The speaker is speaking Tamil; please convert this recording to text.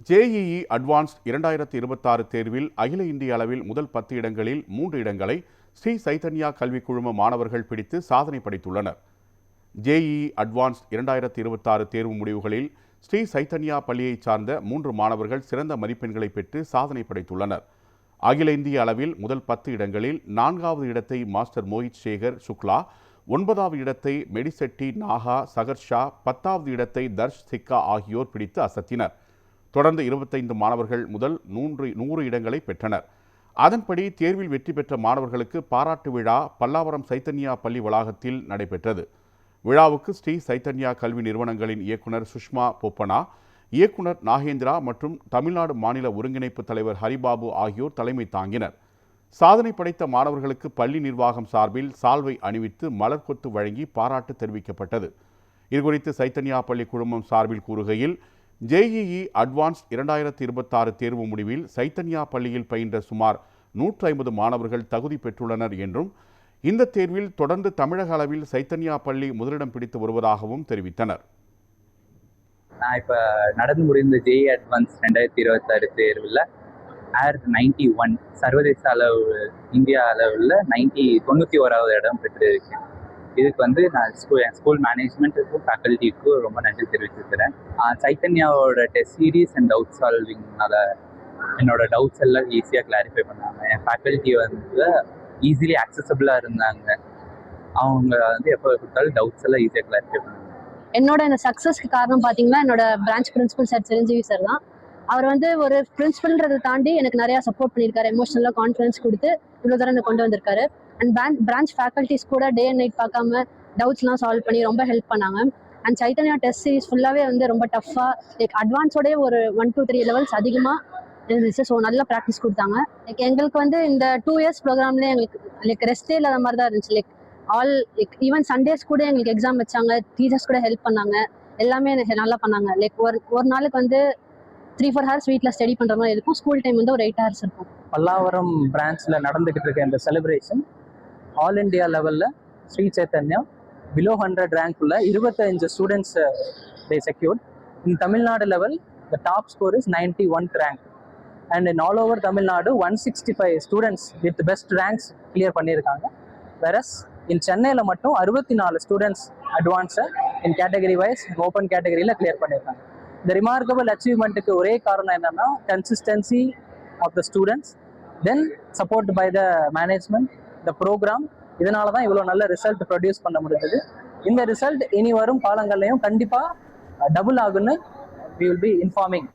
ஜேஇஇ அட்வான்ஸ்ட் 2026 தேர்வில் அகில இந்திய அளவில் முதல் 10 இடங்களில் 3 இடங்களை ஸ்ரீ சைதன்யா கல்விக் குழும மாணவர்கள் பிடித்து சாதனை படைத்துள்ளனர். ஜேஇஇ அட்வான்ஸ்ட் 2026 தேர்வு முடிவுகளில் ஸ்ரீ சைதன்யா பள்ளியைச் சார்ந்த 3 மாணவர்கள் சிறந்த மதிப்பெண்களை பெற்று சாதனை படைத்துள்ளனர். அகில இந்திய அளவில் முதல் 10 இடங்களில் 4வது இடத்தை மாஸ்டர் மோஹித் சேகர் சுக்லா, 9வது இடத்தை மெடிசெட்டி நாகா சகர்ஷா, 10வது இடத்தை தர்ஷ் சிக்கா ஆகியோர் பிடித்து அசத்தினர். தொடர்ந்து 25 மாணவர்கள் முதல் 100 இடங்களை பெற்றனர். அதன்படி தேர்வில் வெற்றி பெற்ற மாணவர்களுக்கு பாராட்டு விழா பல்லாவரம் சைதன்யா பள்ளி வளாகத்தில் நடைபெற்றது. விழாவுக்கு ஸ்ரீ சைதன்யா கல்வி நிறுவனங்களின் இயக்குனர் சுஷ்மா போப்பனா, இயக்குனர் நாகேந்திரா மற்றும் தமிழ்நாடு மாநில ஒருங்கிணைப்பு தலைவர் ஹரிபாபு ஆகியோர் தலைமை தாங்கினர். சாதனை படைத்த மாணவர்களுக்கு பள்ளி நிர்வாகம் சார்பில் சால்வை அணிவித்து மலர் கொத்து வழங்கி பாராட்டு தெரிவிக்கப்பட்டது. இதுகுறித்து சைதன்யா பள்ளி குழுமம் சார்பில் கூறுகையில், ஜேஇஇ அட்வான்ஸ்ட் 2026 தேர்வு முடிவில் சைதன்யா பள்ளியில் பயின்ற சுமார் 150 மாணவர்கள் தகுதி பெற்றுள்ளனர் என்றும், இந்த தேர்வில் தொடர்ந்து தமிழக அளவில் சைதன்யா பள்ளி முதலிடம் பிடித்து வருவதாகவும் தெரிவித்தனர். நான் இப்போ நடந்து முடிந்த ஜேஇ அட்வான்ஸ் 2026 தேர்வில் 91 சர்வதேச அளவு இந்தியா அளவில் 91வது இடம் பெற்றிருக்கேன். இதுக்கு நான் ஸ்கூல் மேனேஜ்மெண்ட்டுக்கும் ஃபேக்கல்ட்டிக்கும் ரொம்ப நன்றி தெரிவிச்சுக்கிறேன். சைத்தன்யாவோட டெஸ்ட் சீரீஸ் அண்ட் டவுட் சால்விங்னால என்னோட டவுட்ஸ் எல்லாம் ஈஸியாக கிளாரிஃபை பண்ணாங்க. என் ஃபேக்கல்ட்டி ஈஸிலி ஆக்சசபிளாக இருந்தாங்க. அவங்க எப்போ கொடுத்தாலும் டவுட்ஸ் எல்லாம் ஈஸியாக கிளாரிஃபை பண்ணாங்க. என்னோட இந்த சக்ஸஸ்க்கு காரணம் பார்த்தீங்கன்னா என்னோட branch principal sir Chiranjeevi sir தான். அவர் ஒரு பிரின்சிபல்ன்றதை தாண்டி எனக்கு நிறையா சப்போர்ட் பண்ணியிருக்காரு. எமோஷனலாக கான்ஃபிடன்ஸ் கொடுத்து இவ்வளோ தூரம் எனக்கு கொண்டு வந்திருக்காரு. அண்ட் பிரான்ச் ஃபேக்கல்ட்டிஸ் கூட டே அண்ட் நைட் பார்க்காம டவுட்ஸ்லாம் சால்வ் பண்ணி ரொம்ப ஹெல்ப் பண்ணாங்க. அண்ட் சைத்தன்யா டெஸ்ட் சீரிஸ் ஃபுல்லாகவே ரொம்ப டஃப்பாக அட்வான்ஸோடய ஒரு 1 to 3 லெவல்ஸ் அதிகமாக இருந்துச்சு. ஸோ நல்ல ப்ராக்டிஸ் கொடுத்தாங்க. எங்களுக்கு இந்த 2 years ப்ரோக்ராம்லேயே எங்களுக்கு ரெஸ்டே இல்லாத மாதிரி தான் இருந்துச்சு. ஆல் ஈவன் சண்டேஸ் கூட எங்களுக்கு எக்ஸாம் வச்சாங்க. டீச்சர்ஸ் கூட ஹெல்ப் பண்ணாங்க. எல்லாமே நல்லா பண்ணாங்க. ஒரு நாளுக்கு 3-4 hours வீட்டில் ஸ்டடி பண்ணுற மாதிரி இருக்கும். ஸ்கூல் டைம் ஒரு 8 hours இருக்கும். பல்லாவரம் பிரான்ச்சில் நடந்துக்கிட்டு இருக்க இந்த செலிப்ரேஷன் ஆல் இண்டியா லெவலில் ஸ்ரீ சைத்தன்யா பிலோ 100 ரேங்க்குள்ள 25 students they secured. In Tamil Nadu level the top score is 91th rank. And in all over Tamil Nadu 165 students with best ranks clear பண்ணியிருக்காங்க. whereas in சென்னையில் மட்டும் 64 ஸ்டூடெண்ட்ஸ் அட்வான்ஸை இன் கேட்டகரி வைஸ் ஓப்பன் கேட்டகரியில் கிளியர் பண்ணியிருக்காங்க. இந்த ரிமார்க்கபிள் அச்சீவ்மெண்ட்டுக்கு ஒரே காரணம் என்னன்னா consistency of the students, then support by the management, the programme. இதனால தான் இவ்வளோ நல்ல ரிசல்ட் ப்ரொடியூஸ் பண்ண முடிஞ்சது. இந்த ரிசல்ட் இனி வரும் காலங்கள்லையும் கண்டிப்பாக டபுள் ஆகுன்னு we will be informing.